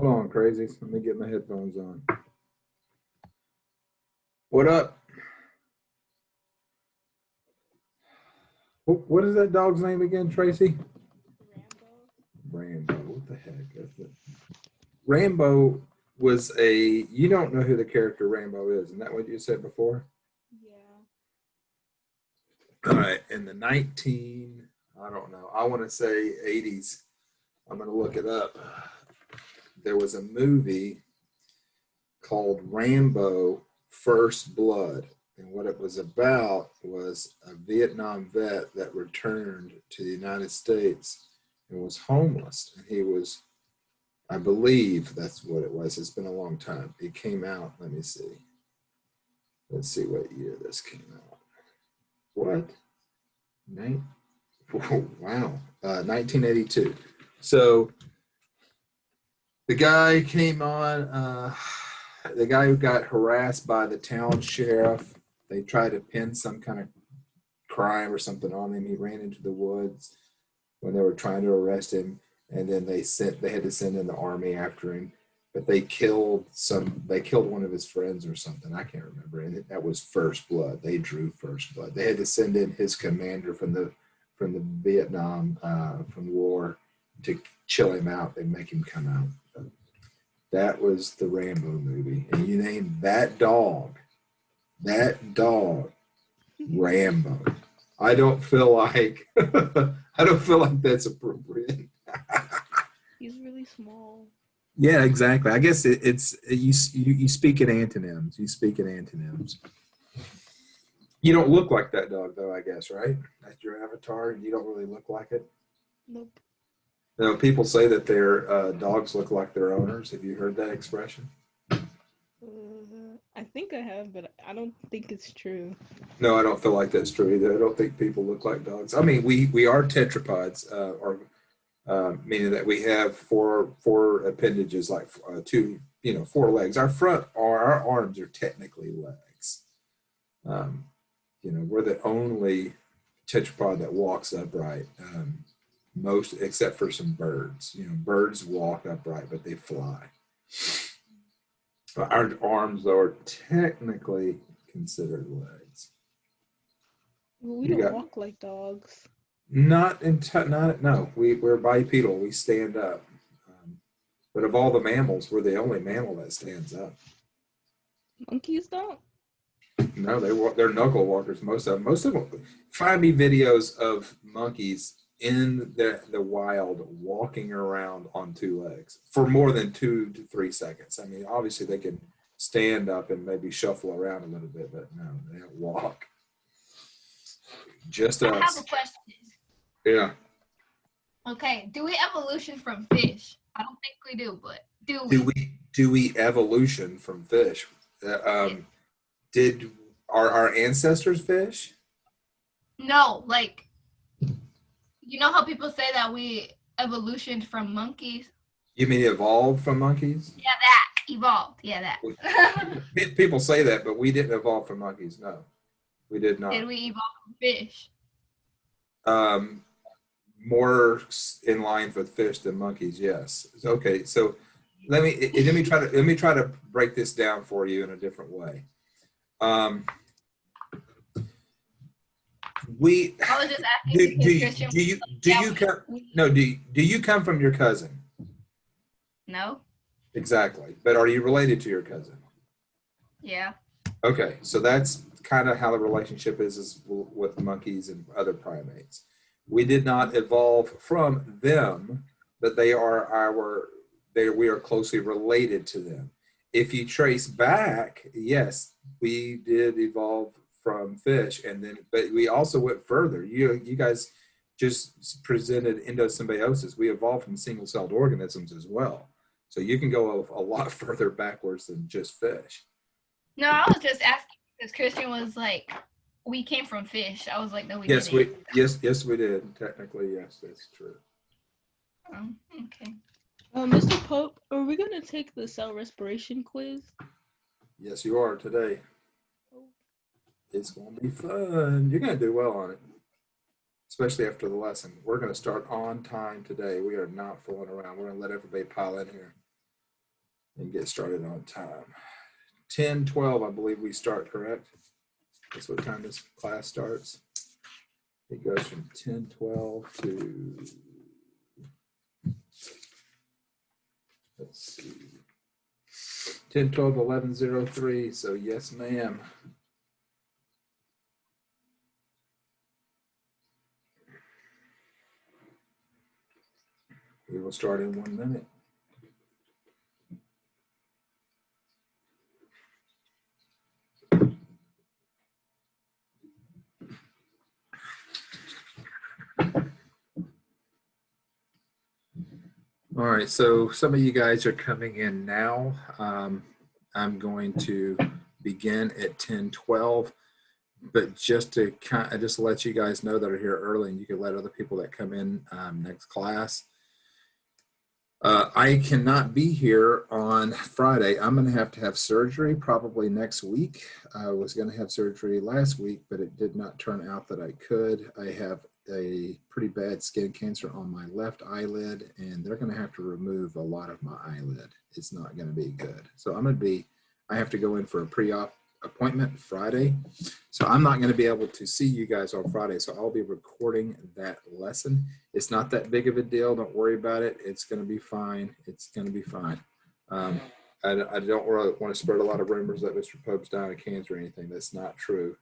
Hold on, crazies. Let me get my headphones on. What up? What is that dog's name again, Tracy? Rambo. What the heck is it? Rambo was a. You don't know who the character Rambo is, isn't that what you said before? Yeah. All right. In the I don't know. I want to say 80s. I'm going to look it up. There was a movie called Rambo First Blood. And what it was about was a Vietnam vet that returned to the United States and was homeless. And he was, I believe that's what it was. It's been a long time. It came out, let me see. Let's see what year this came out. What? Wow. 1982. So the guy came on, the guy who got harassed by the town sheriff. They tried to pin some kind of crime or something on him. He ran into the woods when they were trying to arrest him, and then they had to send in the army after him. But they killed one of his friends or something. I can't remember. And that was first blood. They drew first blood. They had to send in his commander from the Vietnam from the war to chill him out and make him come out. That was the Rambo movie. And you named that dog Rambo. I don't feel like that's appropriate. He's really small. Yeah, exactly. I guess it's you speak in antonyms. You speak in antonyms. You don't look like that dog, though, I guess, right? That's your avatar, and you don't really look like it. Nope. You know, people say that their dogs look like their owners. Have you heard that expression? I think I have, but I don't think it's true. No, I don't feel like that's true either. I don't think people look like dogs. I mean, we are tetrapods, meaning that we have four appendages, like two, four legs. Our arms are technically legs. We're the only tetrapod that walks upright. Most, except for some birds. Birds walk upright, but they fly. Our arms are technically considered legs. We don't walk like dogs. No. We're bipedal. We stand up. But of all the mammals, we're the only mammal that stands up. Monkeys don't? No, they're knuckle walkers. Most of them. Find me videos of monkeys in the wild walking around on two legs for more than 2 to 3 seconds. I mean, obviously they can stand up and maybe shuffle around a little bit, but no, they don't walk. Just us. I have a question. Yeah. Okay. Do we evolution from fish? I don't think we do, but do we evolution from fish? Did our ancestors fish? No, like, you know how people say that we evolutioned from monkeys? You mean evolved from monkeys? Yeah, that. Evolved. Yeah, that. People say that, but we didn't evolve from monkeys. No, we did not. Did we evolve from fish? More in line with fish than monkeys. Yes. Okay. So let me try to break this down for you in a different way. I was just asking do you come from your cousin? No. Exactly. But are you related to your cousin? Yeah. Okay, so that's kind of how the relationship is with monkeys and other primates. We did not evolve from them, but we are closely related to them. If you trace back, yes, we did evolve from fish, but we also went further. You guys just presented endosymbiosis. We evolved from single-celled organisms as well. So you can go a lot further backwards than just fish. No, I was just asking because Christian was like, we came from fish. I was like, no, we didn't. Yes, we did. Technically, yes, that's true. Okay. Mr. Pope, are we going to take the cell respiration quiz? Yes, you are today. It's going to be fun. You're going to do well on it, especially after the lesson. We're going to start on time today. We are not fooling around. We're going to let everybody pile in here. and get started on time. 10:12, I believe we start, correct? That's what time this class starts. It goes from 10:12 to, let's see, 10:12, 11:03. So yes, ma'am. We will start in 1 minute. All right, so some of you guys are coming in now. I'm going to begin at 10:12, but just to just let you guys know that are here early, and you can let other people that come in next class. I cannot be here on Friday. I'm going to have surgery probably next week. I was going to have surgery last week, but it did not turn out that I could. I have a pretty bad skin cancer on my left eyelid, and they're going to have to remove a lot of my eyelid. It's not going to be good. So I have to go in for a pre-op appointment Friday. So I'm not going to be able to see you guys on Friday. So I'll be recording that lesson. It's not that big of a deal. Don't worry about it. It's going to be fine. It's going to be fine. I don't really want to spread a lot of rumors that Mr. Pope's dying of cancer or anything. That's not true.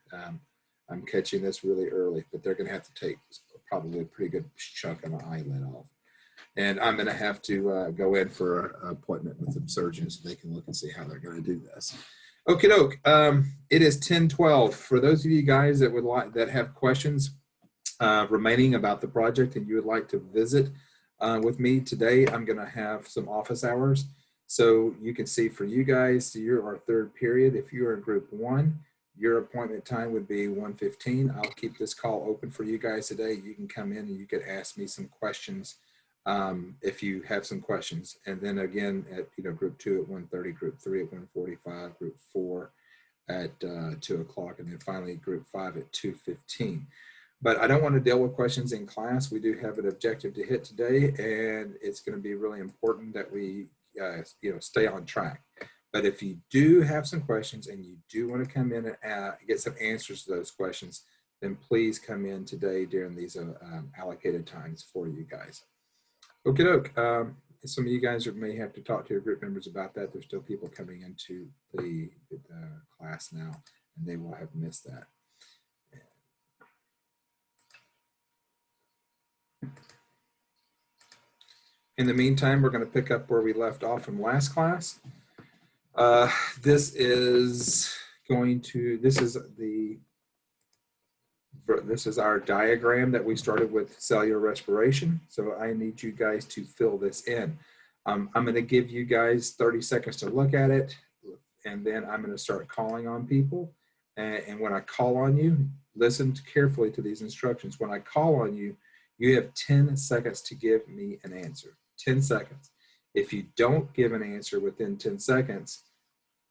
I'm catching this really early, but they're going to have to take probably a pretty good chunk of my eyelid off. And I'm going to have to go in for an appointment with the surgeon so they can look and see how they're going to do this. Okie doke. It is 10:12. For those of you guys that have questions remaining about the project and you would like to visit with me today, I'm going to have some office hours. So you can see for you guys, you're our third period. If you are in group 1, your appointment time would be 1:15. I'll keep this call open for you guys today. You can come in and you can ask me some questions if you have some questions. And then again, at group 2 at 1:30, group 3 at 1:45, group 4 at 2 o'clock, and then finally group 5 at 2:15. But I don't want to deal with questions in class. We do have an objective to hit today, and it's going to be really important that we stay on track. But if you do have some questions and you do want to come in and get some answers to those questions, then please come in today during these allocated times for you guys. Okie doke. Some of you guys may have to talk to your group members about that. There's still people coming into the class now, and they will have missed that. In the meantime, we're going to pick up where we left off from last class. This is our diagram that we started with cellular respiration. So I need you guys to fill this in. I'm going to give you guys 30 seconds to look at it, and then I'm going to start calling on people. And when I call on you, listen carefully to these instructions. When I call on you, you have 10 seconds to give me an answer. 10 seconds. If you don't give an answer within 10 seconds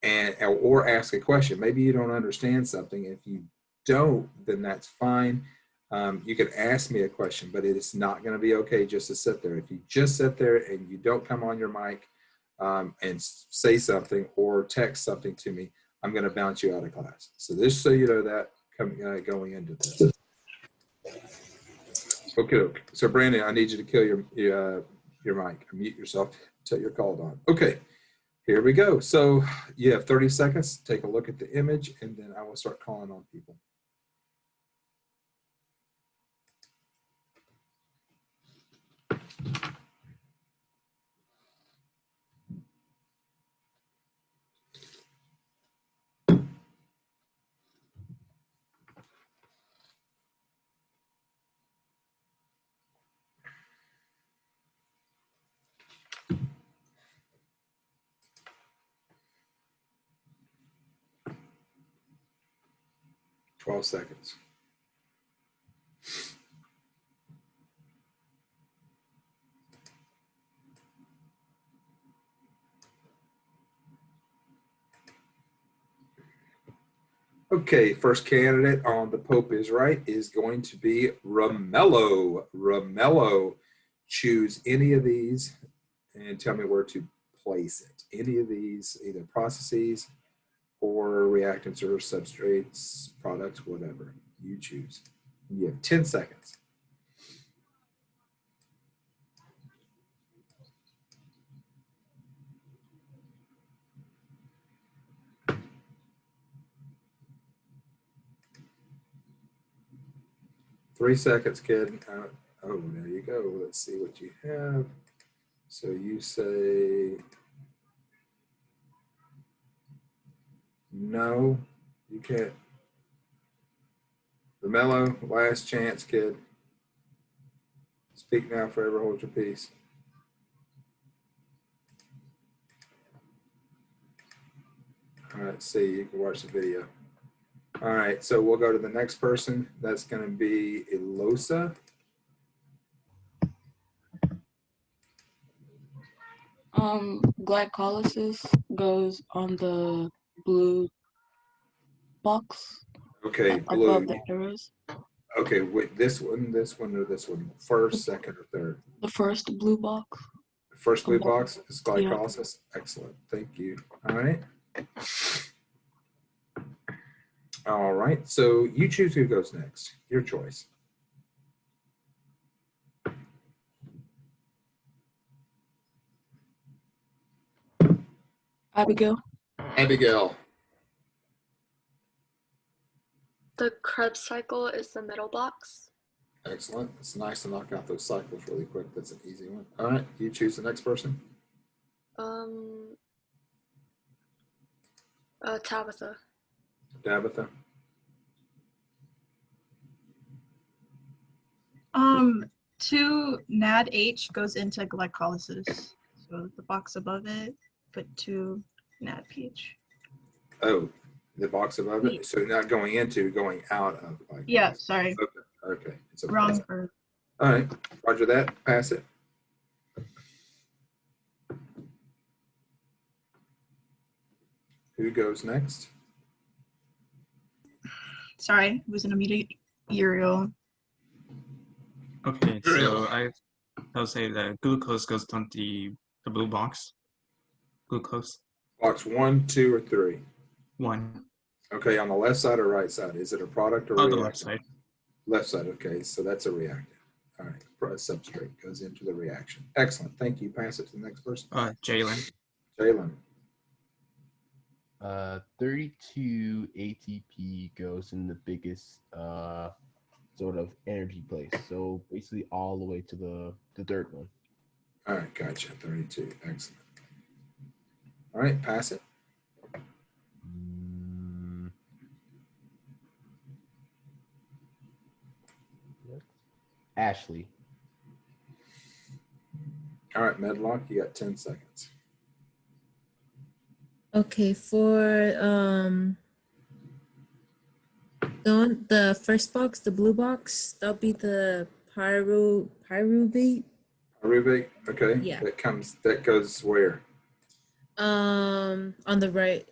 or ask a question, maybe you don't understand something. If you don't, then that's fine. You can ask me a question, but it is not going to be okay just to sit there. If you just sit there and you don't come on your mic and say something or text something to me, I'm going to bounce you out of class. So just so you know that going into this. Okay. So Brandon, I need you to kill your mic. Mute yourself until you're called on. Okay. Here we go. So you have 30 seconds. Take a look at the image, and then I will start calling on people. Twelve seconds. Okay, first candidate on the Pope is Right is going to be Romello. Romello, choose any of these and tell me where to replace it. Any of these, either processes or reactants or substrates, products, whatever you choose. You have 10 seconds. Three seconds, kid. Oh, there you go. Let's see what you have. So you say no, you can't. Romello, last chance, kid. Speak now, forever hold your peace. All right, see, you can watch the video. All right, so we'll go to the next person. That's going to be Elosa. Glycolysis goes on the blue box Okay, above blue. the arrows. Okay, wait, this one, or this one? First, second, or third? The first blue box. The first blue Above. box is glycolysis. Yeah. Excellent, thank you. All right. All right, so you choose who goes next. Your choice. Abigail. Abigail. The Krebs cycle is the middle box. Excellent. It's nice to knock out those cycles really quick. That's an easy one. All right, you choose the next person. Tabitha. Tabitha. 2 NADH goes into glycolysis. So the box above it, put 2 NADPH. Oh, the box above it. So not going into, going out of. Glycolysis. Yeah, sorry. Okay. It's a Wrong. All right. Roger that. Pass it. Who goes next? Sorry, it was an immediate Uriel. Okay, so I'll say that glucose goes on the blue box. Glucose. Box 1, 2, or 3? 1. Okay, on the left side or right side? Is it a product or a On reactant? the left side. Left side, okay, so that's a reactant. All right, substrate goes into the reaction. Excellent, thank you. Pass it to the next person. Jalen. Jalen. 32 ATP goes in the biggest sort of energy place. So basically all the way to the third one. All right, gotcha. 32. Excellent. All right, pass it. Ashley. All right, Medlock, you got 10 seconds. Okay, for the first box, the blue box, that'll be the pyruvate. Pyruvate, okay. Yeah. That goes where? On the right.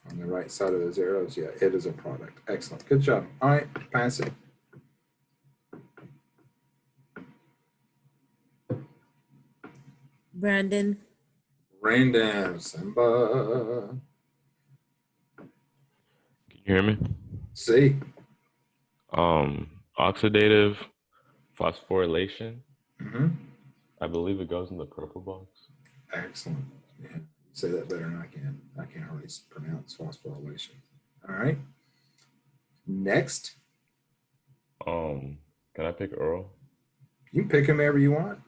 On the right side of those arrows, yeah, it is a product. Excellent, good job. All right, pass it. Brandon. Samba. Can you hear me? See. Oxidative phosphorylation. Mm-hmm. I believe it goes in the purple box. Excellent. Yeah, you say that better than I can. I can't hardly pronounce phosphorylation. All right. Next. Can I pick Earl? You can pick whomever you want.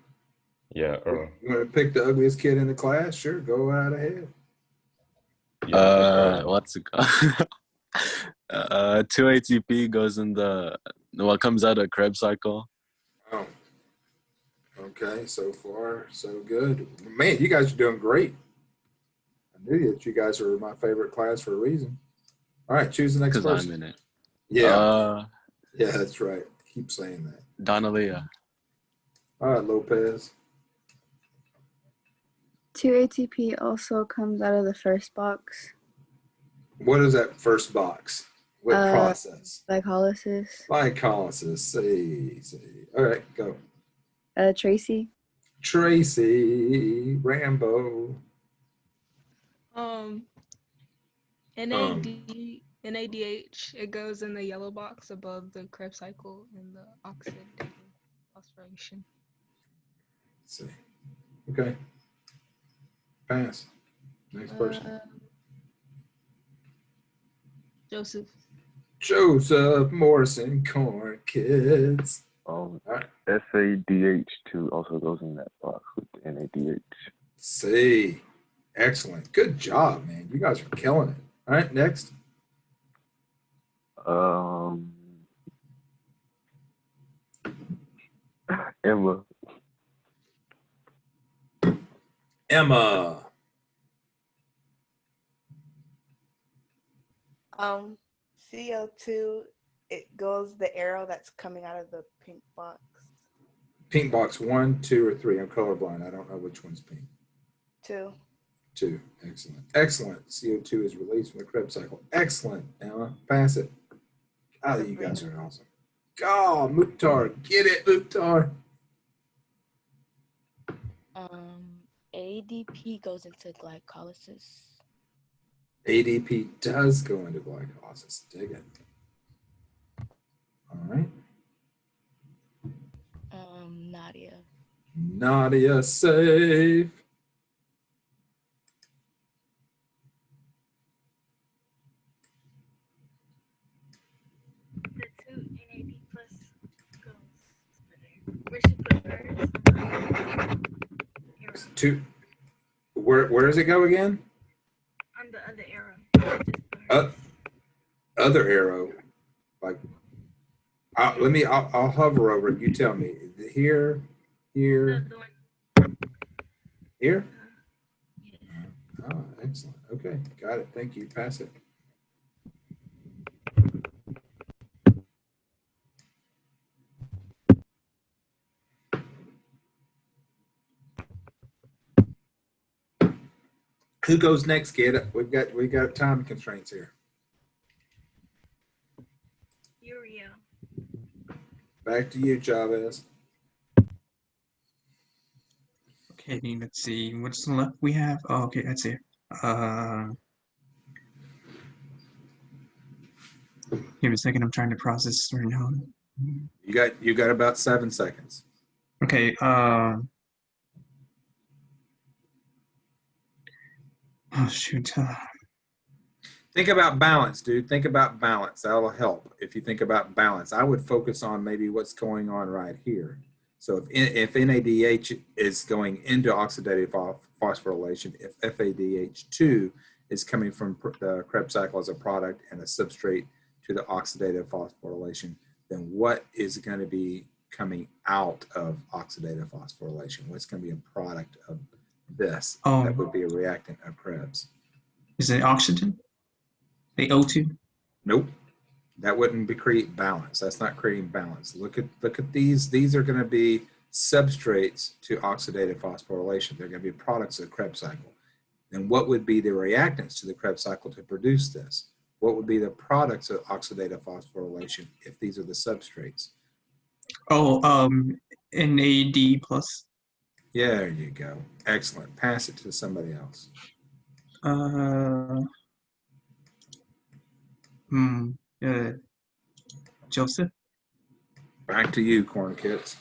Yeah, Earl. You want to pick the ugliest kid in the class? Sure, go right ahead. Yeah, What's it called? 2 ATP goes in what comes out of Krebs cycle. Oh, okay. So far, so good. Man, you guys are doing great. I knew that you guys were my favorite class for a reason. All right, choose the next person. Because I'm in it. Yeah. Yeah, that's right. Keep saying that. Donalia. All right, Lopez. 2 ATP also comes out of the first box. What is that first box? What process? Glycolysis. Glycolysis. See. All right, go. Tracy. Tracy Rambo. Um, NADH, it goes in the yellow box above the Krebs cycle and the oxidative phosphorylation. Let's see. Okay. Pass. Next person. Joseph. Joseph Morrison, Corn Kids. Alright. SADH2 also goes in that box with the NADH. See. Excellent. Good job, man. You guys are killing it. All right, next. Emma. Emma. CO2, it goes the arrow that's coming out of the pink box. Pink box 1, 2, or 3. I'm colorblind. I don't know which one's pink. 2. 2. Excellent. Excellent. CO2 is released from the Krebs cycle. Excellent. Emma, pass it. God, you guys are awesome. God, Mukhtar. Get it, Mukhtar. ADP goes into glycolysis. ADP does go into glycolysis. Dig it. All right. Nadia. Nadia, save. The 2 NAD plus goes. Where should put hers? Two. Where does it go again? On the other arrow. Other arrow. Like, I'll hover over it. You tell me. Here, here, here. Oh, excellent. Okay, got it. Thank you. Pass it. Who goes next, kid? We've got time constraints here. Urea. Back to you, Chavez. Okay, let's see. What's left we have? Oh, okay, that's it. Give me a second. I'm trying to process right now. You got about 7 seconds. Okay. Oh shoot. Think about balance, dude. Think about balance. That'll help. If you think about balance, I would focus on maybe what's going on right here. So if NADH is going into oxidative phosphorylation, if FADH2 is coming from the Krebs cycle as a product and a substrate to the oxidative phosphorylation, then what is going to be coming out of oxidative phosphorylation? What's going to be a product of this that would be a reactant of Krebs? Is it oxygen? The O2? Nope. That wouldn't be create balance. That's not creating balance. Look at these. These are going to be substrates to oxidative phosphorylation. They're going to be products of the Krebs cycle. Then what would be the reactants to the Krebs cycle to produce this? What would be the products of oxidative phosphorylation if these are the substrates? Oh, NAD plus. Yeah, there you go. Excellent. Pass it to somebody else. Joseph. Back to you, Corn Kits.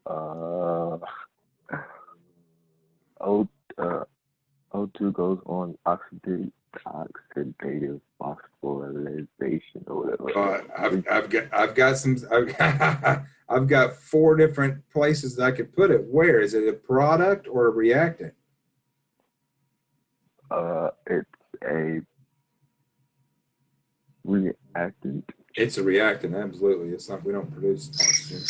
O2 goes on oxidative phosphorylation or whatever. I've got 4 different places that I could put it. Where is it? A product or a reactant? It's a reactant. It's a reactant, absolutely. It's not. We don't produce oxygen.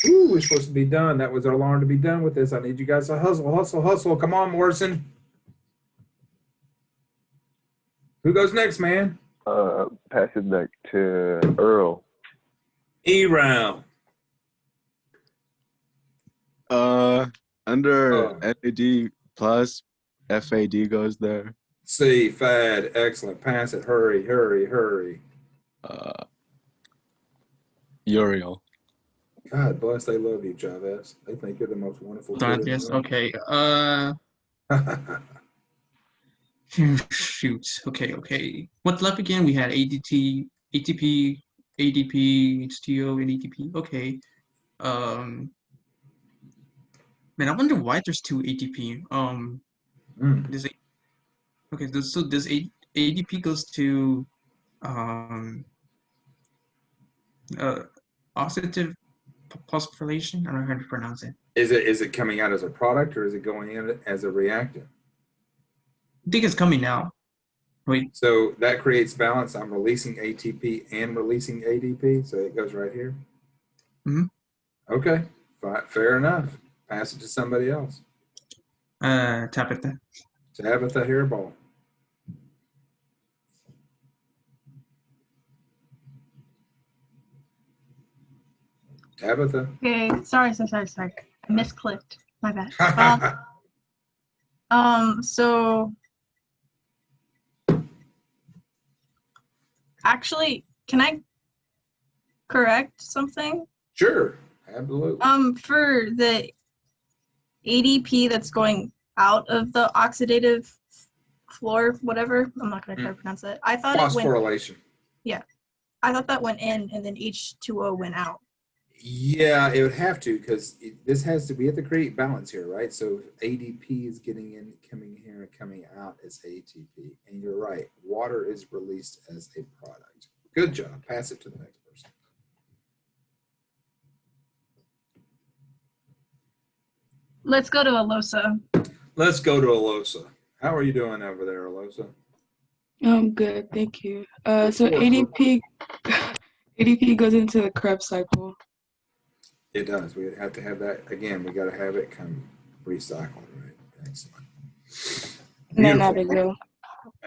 Ooh, we're supposed to be done. That was our alarm to be done with this. I need you guys to hustle, hustle, hustle. Come on, Morrison. Who goes next, man? Pass it back to Earl. E-round. Under NAD plus, FAD goes there. C, FAD, excellent. Pass it. Hurry, hurry, hurry. Uriel. God bless, they love you, Chavez. They think you're the most wonderful Hold on, kid in yes, the okay. Shoot. Okay. What's left again? We had ADT, ATP, ADP, HTO, and ATP. Okay. Man, I wonder why there's two ATP. Does it, okay, so this ADP goes to uh oxidative phosphorylation. I don't know how to pronounce it. Is it coming out as a product or is it going in as a reactant? I think it's coming now. Wait. So that creates balance. I'm releasing ATP and releasing ADP, so it goes right here. Okay, fair enough. Pass it to somebody else. Tabitha. Tabitha Hairball. Tabitha. Okay, sorry. I misclicked. My bad. So actually, can I correct something? Sure, absolutely. For the ADP that's going out of the oxidative floor, whatever, I'm not gonna try to pronounce it. I thought it went. Phosphorylation. Yeah, I thought that went in, and then H2O went out. Yeah, it would have to because this has to. We have to create balance here, right? So ADP is getting in, coming here, and coming out as ATP. And you're right. Water is released as a product. Good job. Pass it to the next person. Let's go to Alosa. Let's go to Alosa. How are you doing over there, Alosa? I'm good, thank you. So ADP ADP goes into the Krebs cycle. It does. We have to have that again. We got to have it come recycled, right? Excellent. And then Abigail.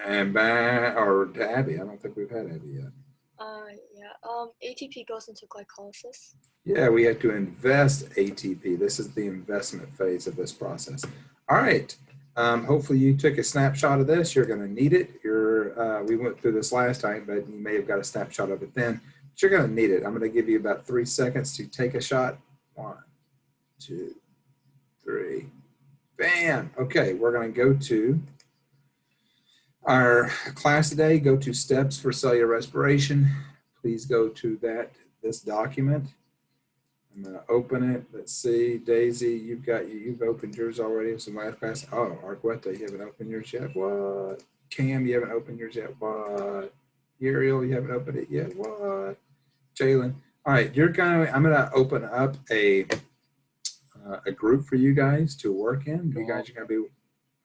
And back or to Abby. I don't think we've had Abby yet. ATP goes into glycolysis. Yeah, we have to invest ATP. This is the investment phase of this process. All right. Hopefully you took a snapshot of this. You're going to need it. We went through this last time, but you may have got a snapshot of it then. But you're going to need it. I'm going to give you about 3 seconds to take a shot. 1, 2, 3. Bam. Okay, we're going to go to our class today. Go to Steps for Cellular Respiration. Please go to this document. I'm going to open it. Let's see. Daisy, you've opened yours already. So last class. Oh, Argueta, you haven't opened yours yet. What? Cam, you haven't opened yours yet. What? Uriel, you haven't opened it yet. What? Jalen. All right, I'm going to open up a group for you guys to work in. You guys are going to be.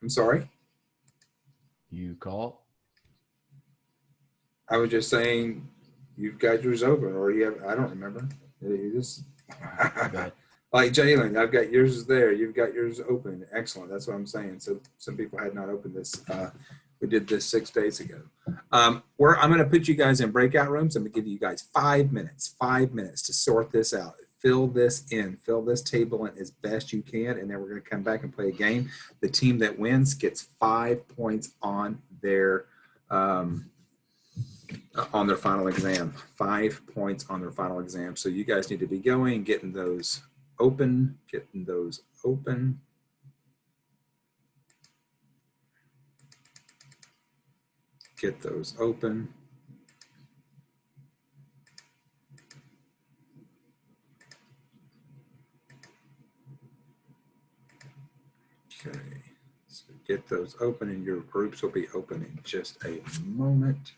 I'm sorry. You call? I was just saying, you've got yours open, or you have. I don't remember. You just. Like Jalen, I've got yours is there. You've got yours open. Excellent. That's what I'm saying. So some people had not opened this. We did this 6 days ago. I'm going to put you guys in breakout rooms. I'm going to give you guys 5 minutes. 5 minutes to sort this out. Fill this in. Fill this table in as best you can, and then we're going to come back and play a game. The team that wins gets 5 points on their final exam. 5 points on their final exam. So you guys need to be going, getting those open, Get those open. Okay, so get those open, and your groups will be open in just a moment.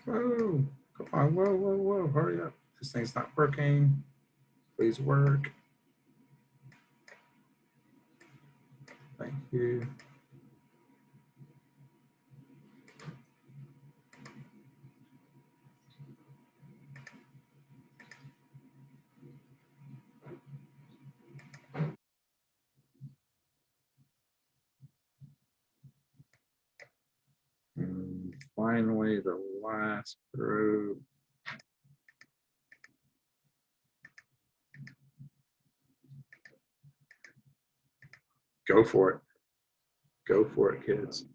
Whoa, come on, whoa, hurry up. This thing's not working. Please work. Thank you. finally the last group. Go for it. Go for it, kids.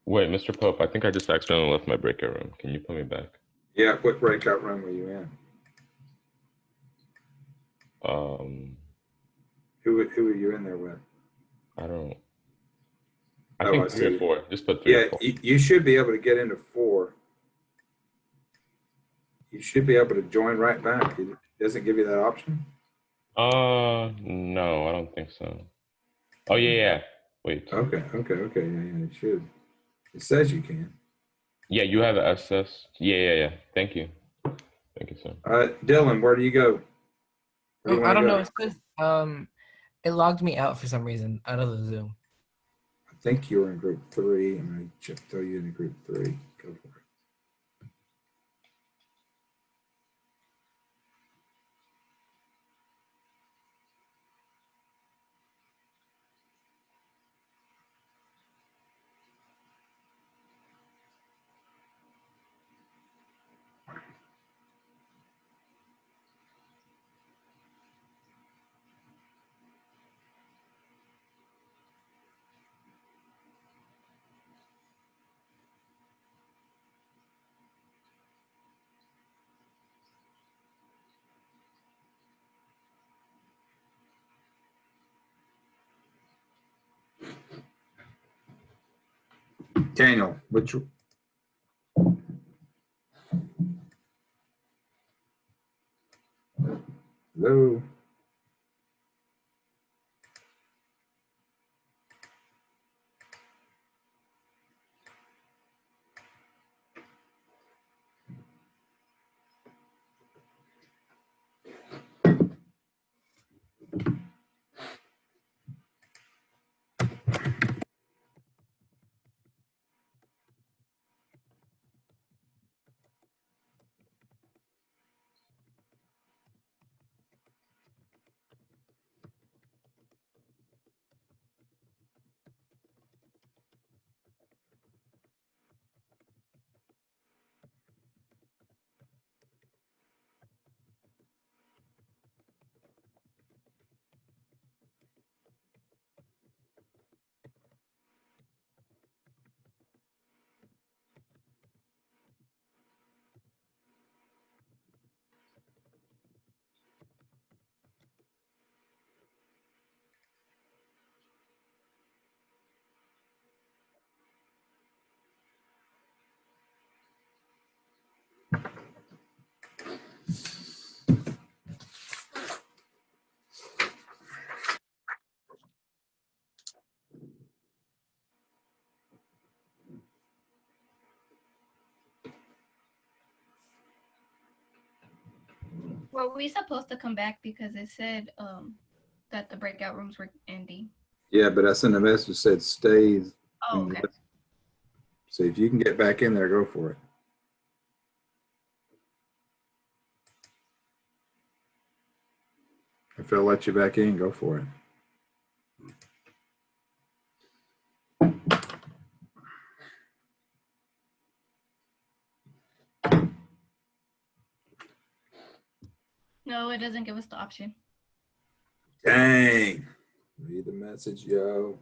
Wait, Mr. Pope, I think I just accidentally left my breakout room. Can you put me back? Yeah, what breakout room were you in? Who were you in there with? I don't. Oh, I think I 3 or see. 4. Just put 3 or Yeah, 4. you should be able to get into 4. You should be able to join right back. It doesn't give you that option. No, I don't think so. Oh yeah. Wait. Okay. Yeah, it should. It says you can. Yeah, you have SS. Yeah. Thank you, sir. Dylan, where do you go? Where do you I want to don't go? know. It's because it logged me out for some reason out of the Zoom. I think you're in group 3. I'm going to throw you into group 3. Go for it. Daniel, which? Hello. Were we supposed to come back because it said that the breakout rooms were ending? Yeah, but I sent a message that said stay. Oh, okay. So if you can get back in there, go for it. If they'll let you back in, go for it. No, it doesn't give us the option. Dang. Read the message, yo.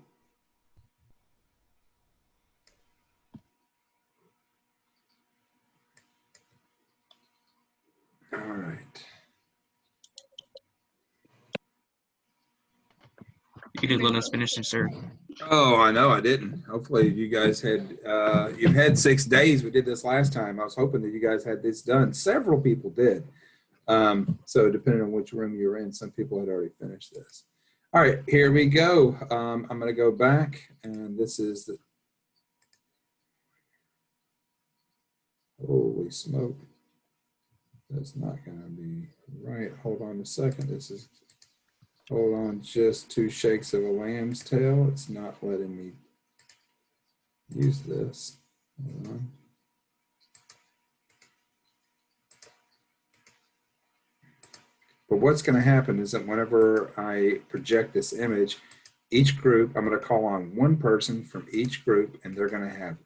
All right. You didn't let us finish this, sir. Oh, I know I didn't. Hopefully you guys had, you've had 6 days. We did this last time. I was hoping that you guys had this done. Several people did. So depending on which room you're in, some people had already finished this. All right, here we go. I'm going to go back, and this is the, holy smoke. That's not going to be right. Hold on a second. This is, hold on, just 2 shakes of a lamb's tail. It's not letting me use this. Hold on. But what's going to happen is that whenever I project this image, each group, I'm going to call on one person from each group, and they're going to have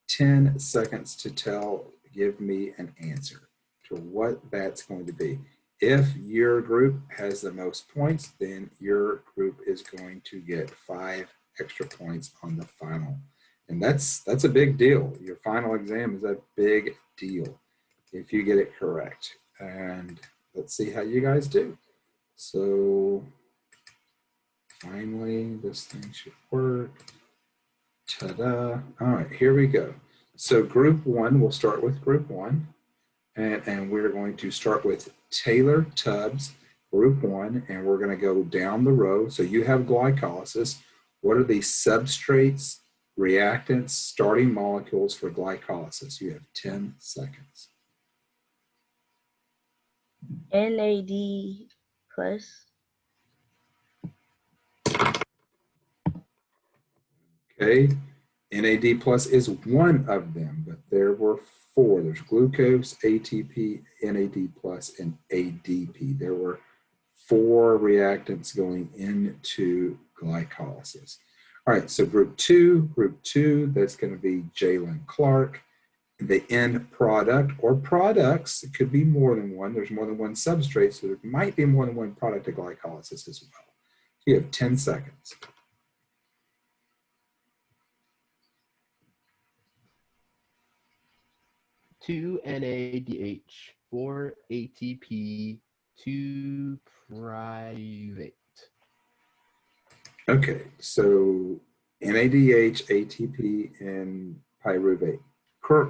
10 seconds to give me an answer to what that's going to be. If your group has the most points, then your group is going to get 5 extra points on the final. And that's a big deal. Your final exam is a big deal if you get it correct. And let's see how you guys do. So finally, this thing should work. Ta-da. All right, here we go. So group 1, we'll start with group 1. And we're going to start with Taylor Tubbs, group 1, and we're going to go down the row. So you have glycolysis. What are the substrates, reactants, starting molecules for glycolysis? You have 10 seconds. NAD plus. Okay, NAD plus is one of them, but there were 4. There's glucose, ATP, NAD plus, and ADP. There were 4 reactants going into glycolysis. All right, so group 2, that's going to be Jalen Clark. The end product or products, it could be more than one. There's more than one substrate, so there might be more than one product of glycolysis as well. You have 10 seconds. Two NADH, 4 ATP, 2 private. Okay, so NADH, ATP, and pyruvate.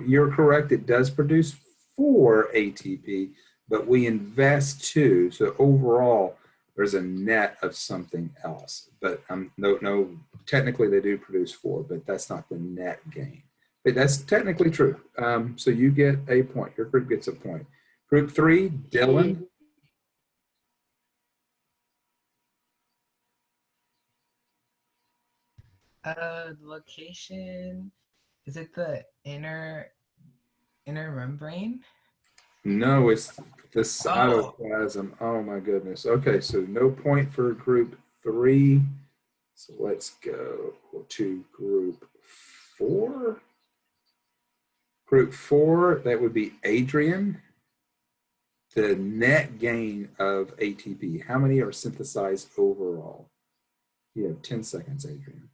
You're correct, it does produce 4 ATP, but we invest 2, so overall there's a net of something else. But no, technically they do produce 4, but that's not the net gain. But that's technically true. So you get a point, your group gets a point. Group 3, Dylan. Location, is it the inner membrane? No, it's the cytoplasm. Oh my goodness. Okay, so no point for group 3. So let's go to group 4. Group 4, that would be Adrian. The net gain of ATP. How many are synthesized overall? You have 10 seconds, Adrian.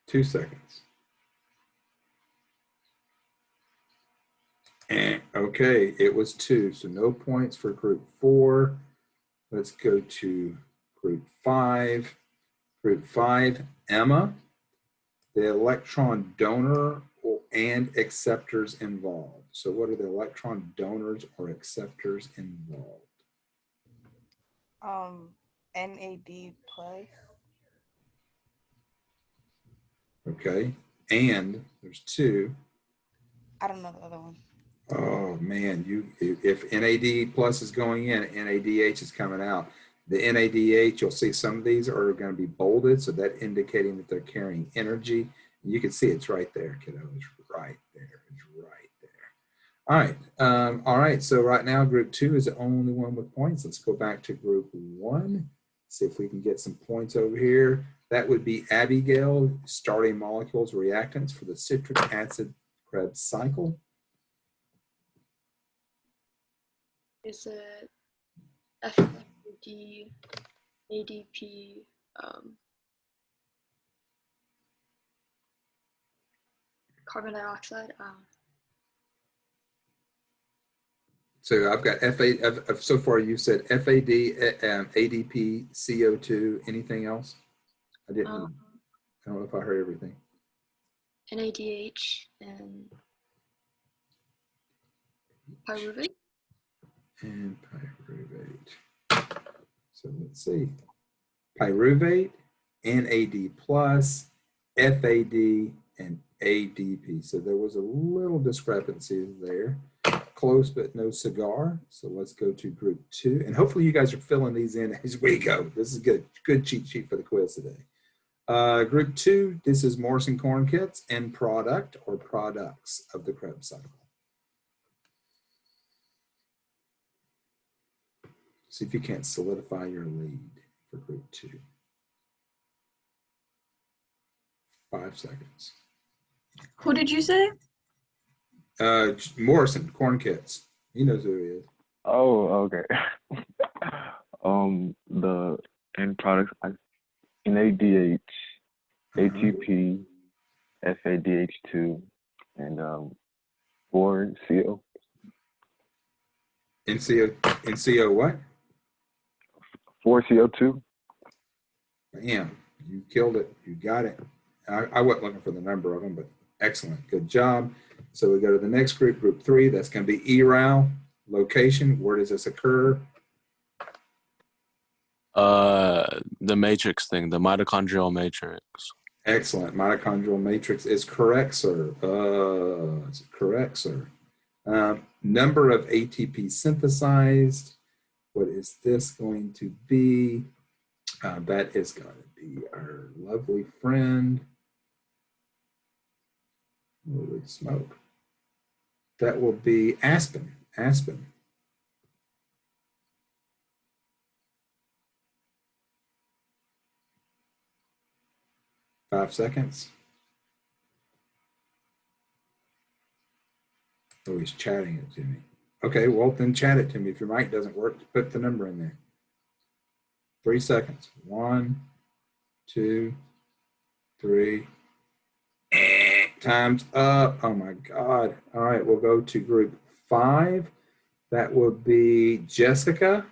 Two seconds. And okay, it was 2, so no points for group 4. Let's go to group 5. Group 5, Emma, the electron donor and acceptors involved. So what are the electron donors or acceptors involved? NAD plus. Okay, and there's 2. I don't know the other one. Oh man, if NAD plus is going in, NADH is coming out. The NADH, you'll see some of these are going to be bolded, so that indicating that they're carrying energy. You can see it's right there, kiddo. It's right there. It's right there. All right. All right. So right now, group 2 is the only one with points. Let's go back to group 1. See if we can get some points over here. That would be Abigail, starting molecules reactants for the citric acid Krebs cycle. Is it FAD, ADP, carbon dioxide? So I've got so far you said FAD, ADP, CO2, anything else? I don't know if I heard everything. NADH and pyruvate? And pyruvate. So let's see. Pyruvate, NAD+, FAD, and ADP. So there was a little discrepancy there. Close, but no cigar. So let's go to group 2. And hopefully you guys are filling these in as we go. This is good. Good cheat sheet for the quiz today. Group 2, this is Morrison corn kits and product or products of the Krebs cycle. See if you can't solidify your lead for group 2. 5 seconds. Who did you say? Morrison corn kits. He knows who he is. Oh, okay. The end products NADH, ATP, FADH2, and 4CO. NCO what? 4CO2. Bam, you killed it. You got it. I wasn't looking for the number of them, but excellent. Good job. So we go to the next group, group 3. That's going to be ERAL. Location, where does this occur? The matrix thing, the mitochondrial matrix. Excellent. Mitochondrial matrix is correct, sir. Is it correct, sir? Number of ATP synthesized. What is this going to be? That is going to be our lovely friend. Holy smoke. That will be aspen. Aspen. Five seconds. Oh, he's chatting it to me. Okay, well, then chat it to me. If your mic doesn't work, put the number in there. 3 seconds. 1, 2, 3. Time's up. Oh my God. All right, we'll go to group 5. That will be Jessica.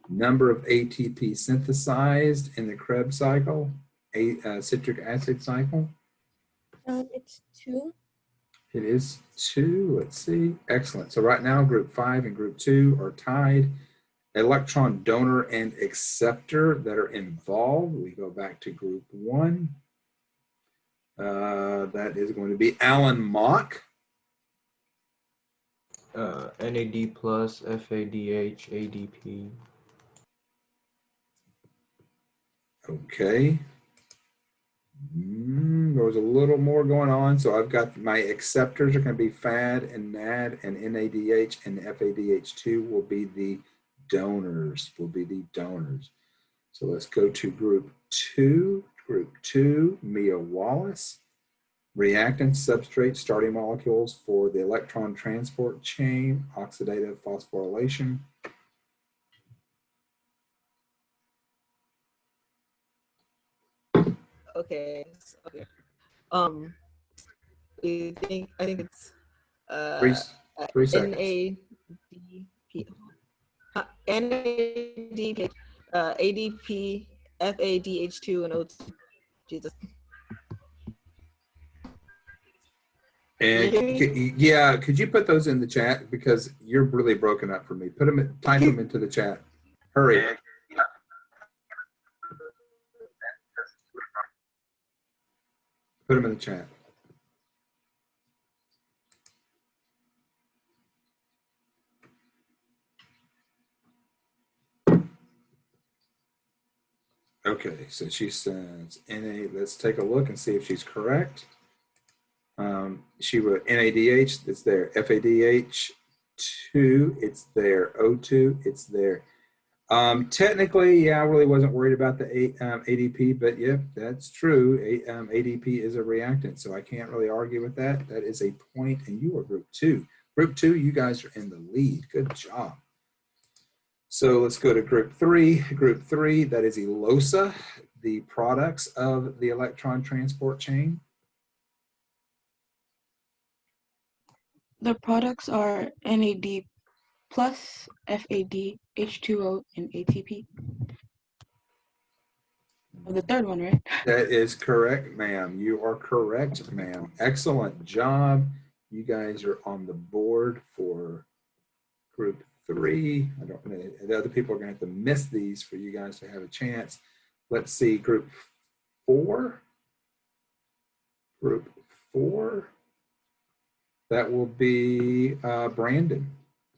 Number of ATP synthesized in the Krebs cycle, citric acid cycle. It's 2. It is 2. Let's see. Excellent. So right now, group 5 and group 2 are tied. Electron donor and acceptor that are involved. We go back to group 1. That is going to be Alan Mock. NAD plus, FADH, ADP. Okay. There was a little more going on. So I've got my acceptors are going to be FAD and NAD, and NADH and FADH2 will be the donors. So let's go to group 2. Group 2, Mia Wallace. Reactants, substrate, starting molecules for the electron transport chain, oxidative phosphorylation. Okay. I think it's 3 seconds. NADP, ADP, FADH2, and O2. Jesus. And yeah, could you put those in the chat because you're really broken up for me. Put them, type them into the chat. Hurry. Put them in the chat. Okay, so she says NA. Let's take a look and see if she's correct. She wrote NADH, it's there. FADH2, it's there. O2, it's there. Technically, yeah, I really wasn't worried about the ADP, but yeah, that's true. ADP is a reactant, so I can't really argue with that. That is a point, and you are group 2. Group 2, you guys are in the lead. Good job. So let's go to group 3. Group 3, that is elosa, the products of the electron transport chain. The products are NAD plus, FAD, H2O, and ATP. Oh, the third one, right? That is correct, ma'am. You are correct, ma'am. Excellent job. You guys are on the board for group 3. I don't know. The other people are going to have to miss these for you guys to have a chance. Let's see, group 4. Group 4. That will be Brandon.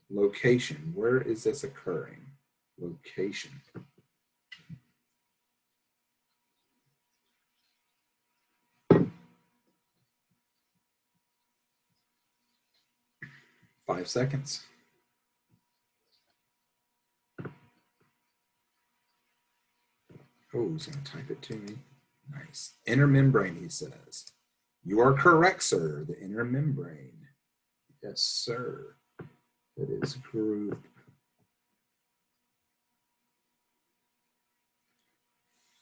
Location. Where is this occurring? Location. Five seconds. Oh, he's going to type it to me. Nice. Inner membrane, he says. You are correct, sir. The inner membrane. Yes, sir. That is group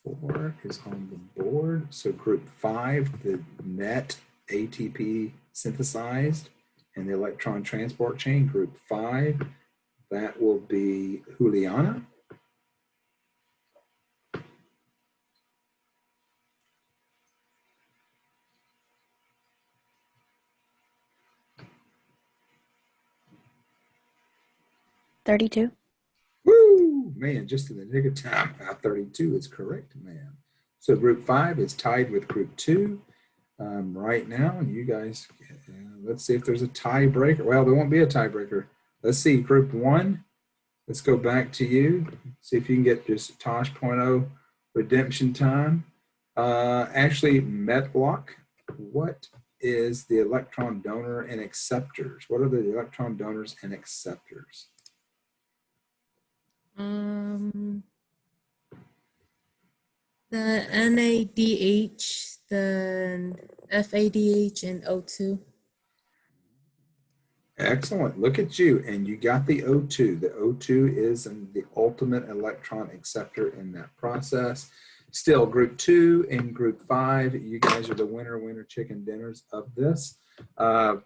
4 is on the board. So group 5, the net ATP synthesized and the electron transport chain. Group 5, that will be Juliana. $32. Woo! Man, just in the nick of time. 32 is correct, ma'am. So group 5 is tied with group 2 right now. And you guys, let's see if there's a tiebreaker. Well, there won't be a tiebreaker. Let's see, group 1. Let's go back to you. See if you can get just Tosh.0 redemption time. Actually, Metblock, what is the electron donor and acceptors? What are the electron donors and acceptors? The NADH, the FADH, and O2. Excellent. Look at you. And you got the O2. The O2 is the ultimate electron acceptor in that process. Still, group 2 and group 5, you guys are the winner chicken dinners of this. I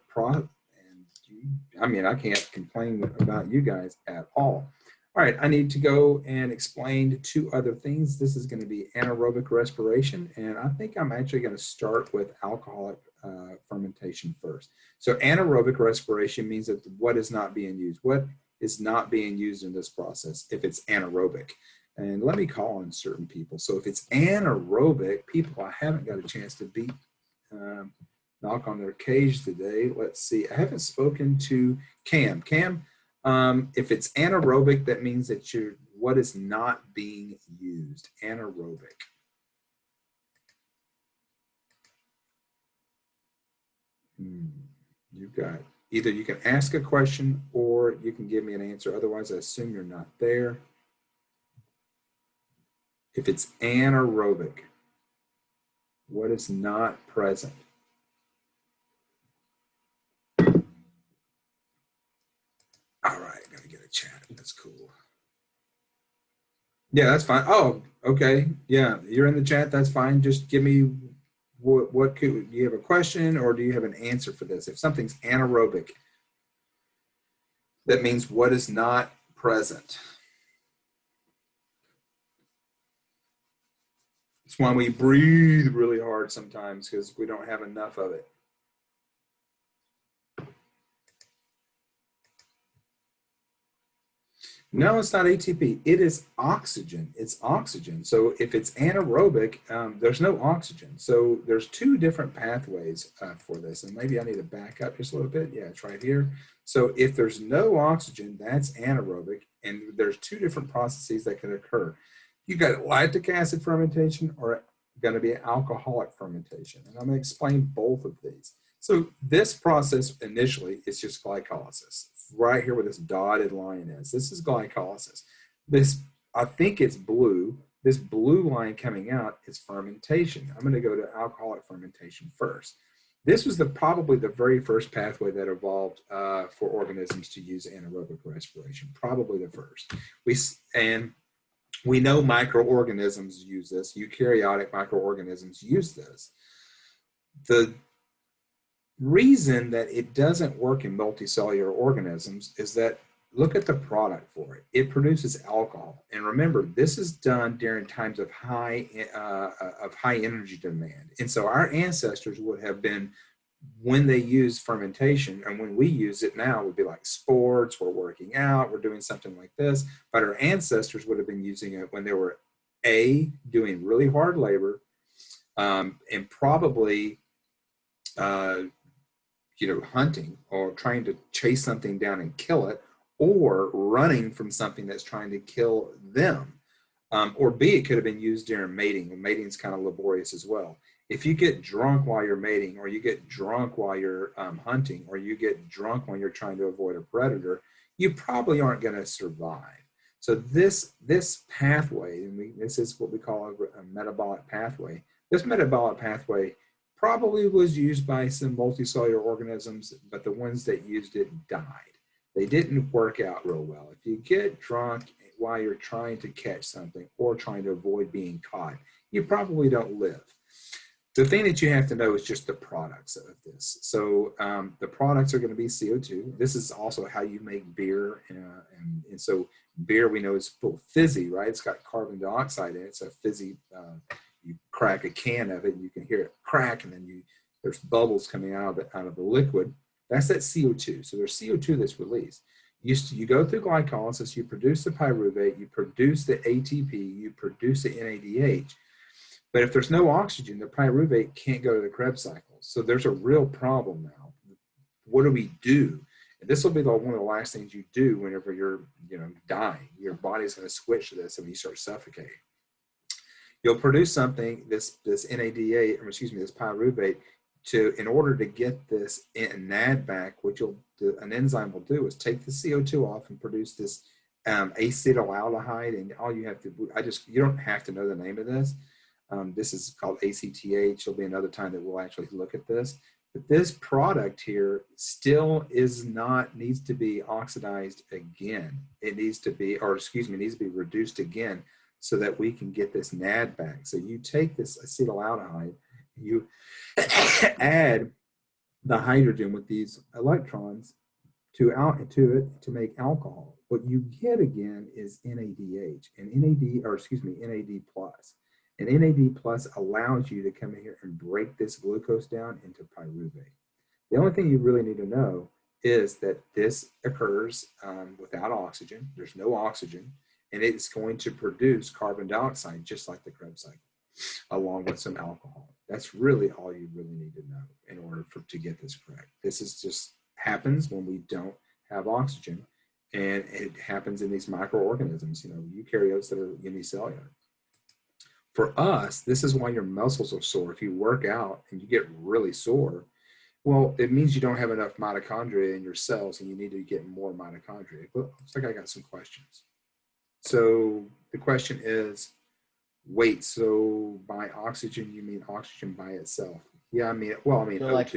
mean, I can't complain about you guys at all. All right, I need to go and explain 2 other things. This is going to be anaerobic respiration, and I think I'm actually going to start with alcoholic fermentation first. So anaerobic respiration means that what is not being used. What is not being used in this process if it's anaerobic? And let me call on certain people. So if it's anaerobic, people I haven't got a chance to beat, knock on their cage today. Let's see. I haven't spoken to Cam. Cam, if it's anaerobic, that means that what is not being used. Anaerobic. You've got either you can ask a question or you can give me an answer. Otherwise, I assume you're not there. If it's anaerobic, what is not present? All right, I'm gonna get a chat. That's cool. Yeah, that's fine. Oh, okay. Yeah, you're in the chat. That's fine. Just give me what could, do you have a question or do you have an answer for this? If something's anaerobic, that means what is not present. It's why we breathe really hard sometimes because we don't have enough of it. No, it's not ATP. It is oxygen. It's oxygen. So if it's anaerobic, there's no oxygen. So there's 2 different pathways for this. And maybe I need to back up just a little bit. Yeah, it's right here. So if there's no oxygen, that's anaerobic. And there's 2 different processes that can occur. You got lactic acid fermentation or going to be alcoholic fermentation. And I'm going to explain both of these. So this process initially is just glycolysis. Right here where this dotted line is. This is glycolysis. this, I think it's blue. This blue line coming out is fermentation. I'm going to go to alcoholic fermentation first. This was probably the very first pathway that evolved for organisms to use anaerobic respiration, probably the first. We know microorganisms use this. Eukaryotic microorganisms use this. The reason that it doesn't work in multicellular organisms is that look at the product for it. It produces alcohol. And remember, this is done during times of high energy demand. And so our ancestors would have been, when they use fermentation, and when we use it now, would be like sports, we're working out, we're doing something like this. But our ancestors would have been using it when they were doing really hard labor, and probably hunting or trying to chase something down and kill it, or running from something that's trying to kill them. Or B, it could have been used during mating, and mating is kind of laborious as well. If you get drunk while you're mating, or you get drunk while you're hunting, or you get drunk when you're trying to avoid a predator, you probably aren't going to survive. So this pathway, and this is what we call a metabolic pathway. This metabolic pathway probably was used by some multicellular organisms, but the ones that used it died. They didn't work out real well. If you get drunk while you're trying to catch something or trying to avoid being caught, you probably don't live. The thing that you have to know is just the products of this. So the products are going to be CO2. This is also how you make beer. And so beer, we know, is full fizzy, right? It's got carbon dioxide in it. It's a fizzy, you crack a can of it and you can hear it crack, and then there's bubbles coming out of the liquid. That's that CO2. So there's CO2 that's released. You go through glycolysis, you produce the pyruvate, you produce the ATP, you produce the NADH. But if there's no oxygen, the pyruvate can't go to the Krebs cycle. So there's a real problem now. What do we do? And this will be one of the last things you do whenever you're dying. Your body's going to switch to this, and you start suffocating. You'll produce something, this NADH, or excuse me, this pyruvate, in order to get this NAD back. What an enzyme will do is take the CO2 off and produce this acetaldehyde. And all you have to, you don't have to know the name of this. This is called ACTH. There'll be another time that we'll actually look at this. But this product here still needs to be oxidized again. It needs to be reduced again so that we can get this NAD back. So you take this acetaldehyde, you add the hydrogen with these electrons to it to make alcohol. What you get again is NADH and NAD plus. And NAD plus allows you to come in here and break this glucose down into pyruvate. The only thing you really need to know is that this occurs without oxygen. There's no oxygen, and it's going to produce carbon dioxide just like the Krebs cycle, along with some alcohol. That's really all you really need to know in order to get this correct. This is just happens when we don't have oxygen, and it happens in these microorganisms, eukaryotes that are unicellular. For us, this is why your muscles are sore. If you work out and you get really sore, well, it means you don't have enough mitochondria in your cells, and you need to get more mitochondria. But looks like I got some questions. So the question is, wait, so by oxygen, you mean oxygen by itself? Yeah, So O2. like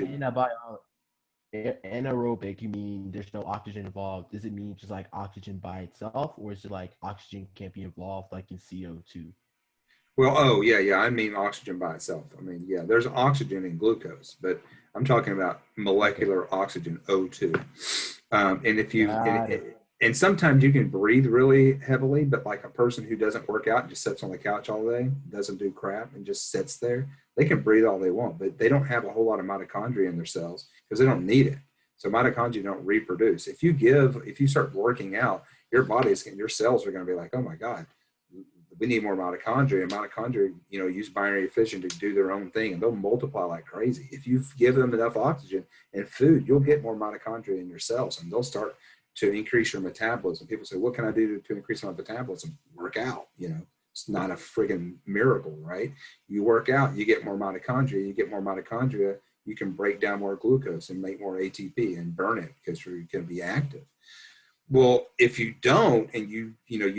anaerobic, you mean there's no oxygen involved? Does it mean just like oxygen by itself, or is it like oxygen can't be involved like in CO2? Well, yeah, I mean oxygen by itself. There's oxygen in glucose, but I'm talking about molecular oxygen, O2. And if you, and sometimes you can breathe really heavily, but like a person who doesn't work out and just sits on the couch all day, doesn't do crap, and just sits there, they can breathe all they want, but they don't have a whole lot of mitochondria in their cells because they don't need it. So mitochondria don't reproduce. If you start working out, your cells are going to be like, oh my God, we need more mitochondria. And mitochondria, use binary fission to do their own thing, and they'll multiply like crazy. If you give them enough oxygen and food, you'll get more mitochondria in your cells, and they'll start to increase your metabolism. People say, what can I do to increase my metabolism? Work out. It's not a friggin' miracle, right? You work out, you get more mitochondria. You get more mitochondria, you can break down more glucose and make more ATP and burn it because you're going to be active. Well, if you don't, and you've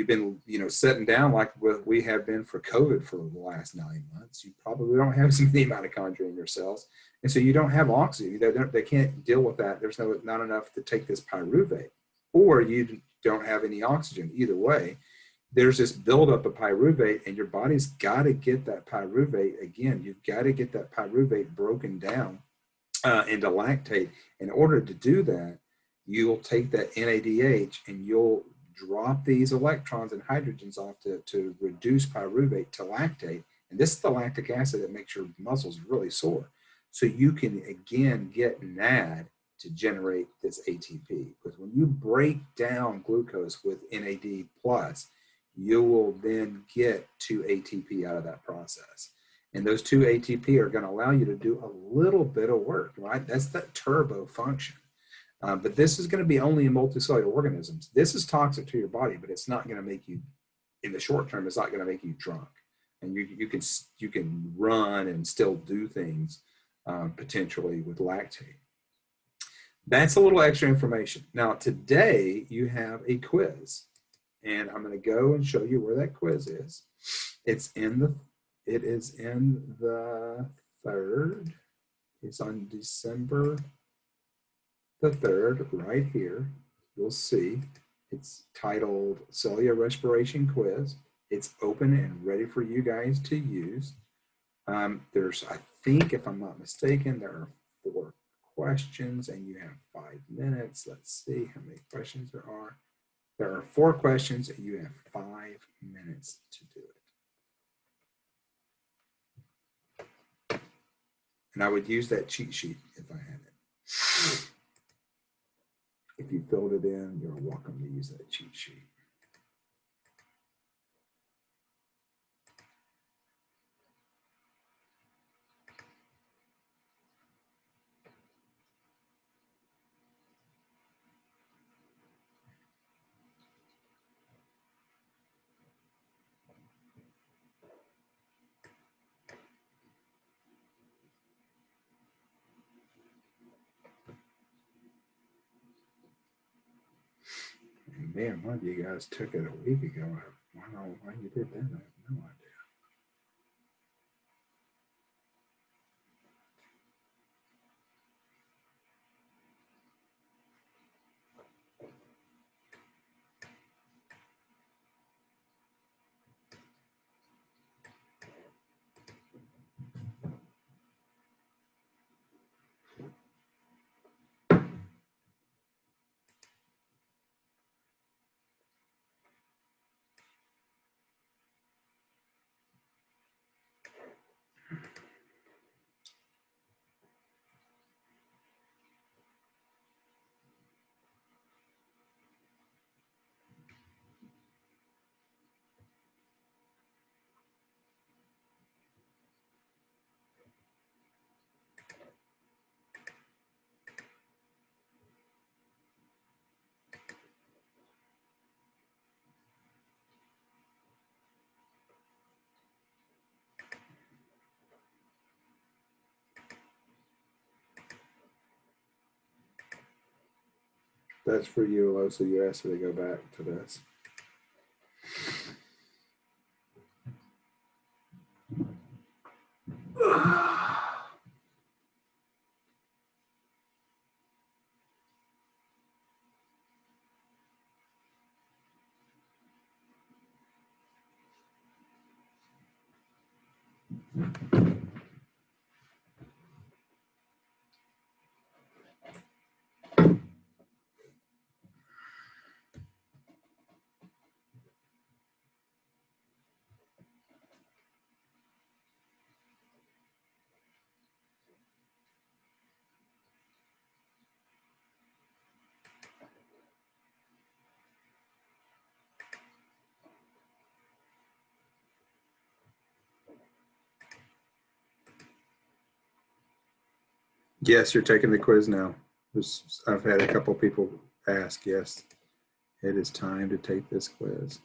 been sitting down like we have been for COVID for the last 9 months, you probably don't have as many mitochondria in your cells, and so you don't have oxygen. They can't deal with that. There's not enough to take this pyruvate, or you don't have any oxygen. Either way, there's this buildup of pyruvate, and your body's got to get that pyruvate again. You've got to get that pyruvate broken down into lactate. In order to do that, you'll take that NADH and you'll drop these electrons and hydrogens off to reduce pyruvate to lactate. And this is the lactic acid that makes your muscles really sore. So you can, again, get NAD to generate this ATP. Because when you break down glucose with NAD+, you will then get 2 ATP out of that process. And those 2 ATP are going to allow you to do a little bit of work, right? That's that turbo function. But this is going to be only in multicellular organisms. This is toxic to your body, but it's not going to make you, in the short term, it's not going to make you drunk. And you can run and still do things potentially with lactate. That's a little extra information. Now, today you have a quiz. And I'm going to go and show you where that quiz is. It is in the 3rd. It's on December the 3rd, right here. You'll see it's titled Cellular Respiration Quiz. It's open and ready for you guys to use. There's, I think, if I'm not mistaken, there are 4 questions and you have 5 minutes. Let's see how many questions there are. There are 4 questions and you have 5 minutes to do it. And I would use that cheat sheet if I had it. If you filled it in, you're welcome to use that cheat sheet. Man, one of you guys took it a week ago. I don't know why you did that. I have no idea. That's for you, Lo, so you asked me to go back to this. Yes, you're taking the quiz now. I've had a couple people ask, yes, it is time to take this quiz.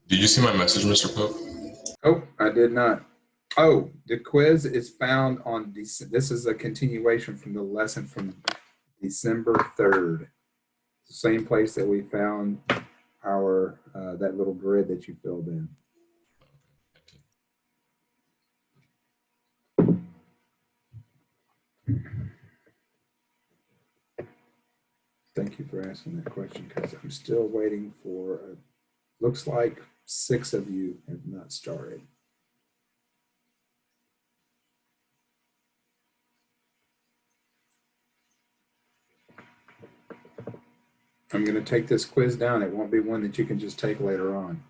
Did you see my message, Mr. Pope? Oh, I did not. Oh, the quiz is found on this is a continuation from the lesson from December 3rd. Same place that we found our that little grid that you filled in. Thank you for asking that question because I'm still waiting for, looks like 6 of you have not started. I'm going to take this quiz down. It won't be one that you can just take later on.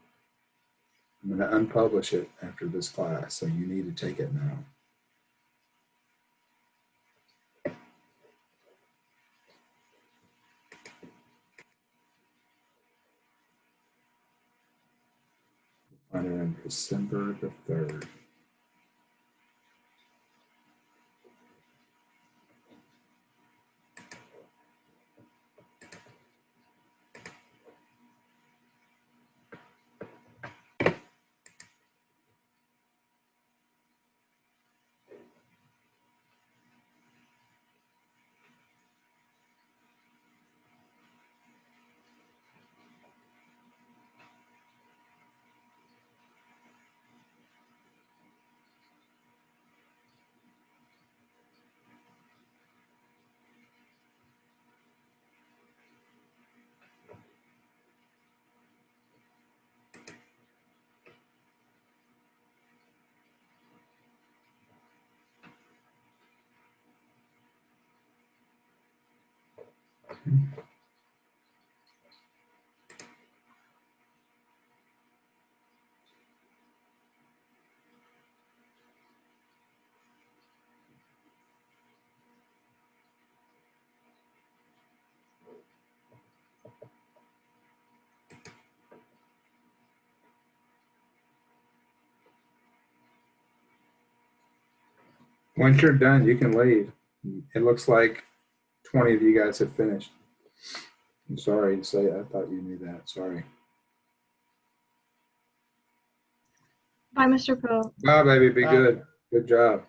I'm going to unpublish it after this class, so you need to take it now. Find it on December the 3rd. Once you're done, you can leave. It looks like 20 of you guys have finished. I'm sorry to say, I thought you knew that. Sorry. Bye, Mr. Pro. Bye, baby. Be Bye. good. Good job.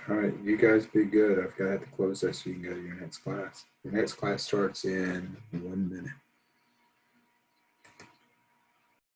All right, you guys be good. I've got to close this so you can go to your next class. Your next class starts in 1 minute.